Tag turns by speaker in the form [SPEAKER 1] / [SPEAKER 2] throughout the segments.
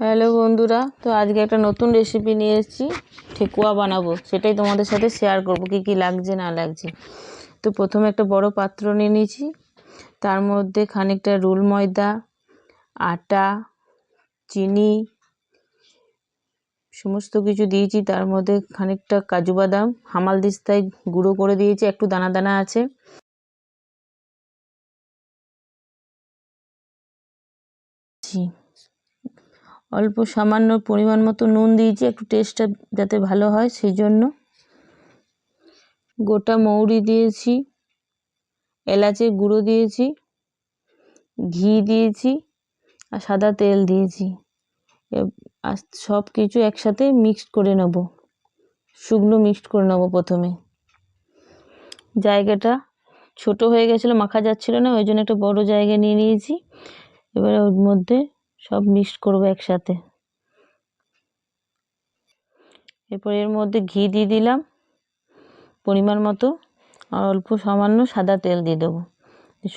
[SPEAKER 1] Hello বন্ধুরা, তো আজকে একটা নতুন রেসিপি নিয়ে এসেছি। ঠেকুয়া বানাবো, সেটাই তোমাদের সাথে শেয়ার করব কি কি লাগছে না লাগছে। তো প্রথমে একটা বড় পাত্র নিয়ে নিয়েছি, তার মধ্যে খানিকটা রুল ময়দা, আটা, চিনি সমস্ত কিছু দিয়েছি। তার মধ্যে খানিকটা কাজু বাদাম হামালদিস্তায় গুঁড়ো করে দিয়েছি, একটু দানা দানা আছে। অল্প সামান্য পরিমাণ মতো নুন দিয়েছি, একটু টেস্টটা যাতে ভালো হয় সেই জন্য। গোটা মৌরি দিয়েছি, এলাচের গুঁড়ো দিয়েছি, ঘি দিয়েছি আর সাদা তেল দিয়েছি। আর সব কিছু একসাথে মিক্সড করে নেব, শুকনো মিক্সড করে নেব। প্রথমে জায়গাটা ছোট হয়ে গেছিলো, মাখা যাচ্ছিল না, ওই জন্য একটা বড় জায়গা নিয়ে নিয়েছি। এবারে ওর মধ্যে সব মিক্সড করবো একসাথে। এরপর এর মধ্যে ঘি দিয়ে দিলাম পরিমাণ মতো, আর অল্প সামান্য সাদা তেল দিয়ে দেবো।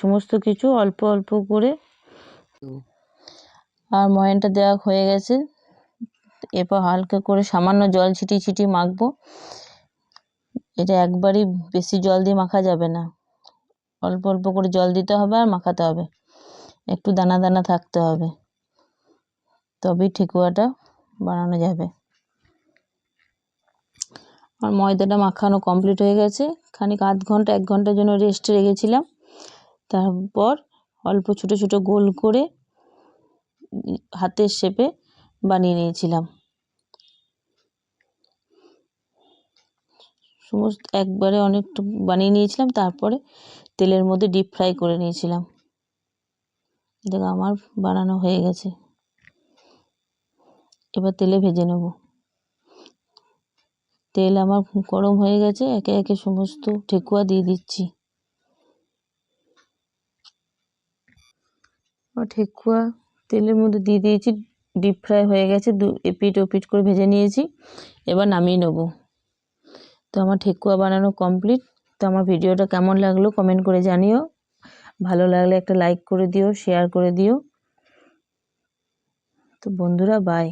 [SPEAKER 1] সমস্ত কিছু অল্প অল্প করে, আর ময়ানটা দেওয়া হয়ে গেছে। এরপর হালকা করে সামান্য জল ছিটিয়ে ছিটিয়ে মাখবো। এটা একবারই বেশি জল দিয়ে মাখা যাবে না, অল্প অল্প করে জল দিতে হবে আর মাখাতে হবে, একটু দানা দানা থাকতে হবে, তবেই ঠেকুয়াটা বানানো যাবে। আর ময়দাটা মাখানো কমপ্লিট হয়ে গেছে। খানিক আধ ঘন্টা 1 ঘন্টার জন্য রেস্টে রেখেছিলাম। তারপর অল্প ছোট ছোট গোল করে হাতের শেপে বানিয়ে নিয়েছিলাম। সমস্ত একবারে অনেকটা বানিয়ে নিয়েছিলাম, তারপরে তেলের মধ্যে ডিপ ফ্রাই করে নিয়েছিলাম। দেখো আমার বানানো হয়ে গেছে। এবার তেলে ভেজে নেব। তেল আমার গরম হয়ে গেছে, একে একে সমস্ত ঠেকুয়া দিয়ে দিচ্ছি। ঠেকুয়া তেলের মধ্যে দিয়ে দিয়েছি, ডিপ ফ্রাই হয়ে গেছে, এপিট ওপিট করে ভেজে নিয়েছি। এবার নামিয়ে নেব। তো আমার ঠেকুয়া বানানো কমপ্লিট। তো আমার ভিডিওটা কেমন লাগলো কমেন্ট করে জানিও। ভালো লাগলে একটা লাইক করে দিও, শেয়ার করে দিও। তো বন্ধুরা, বাই।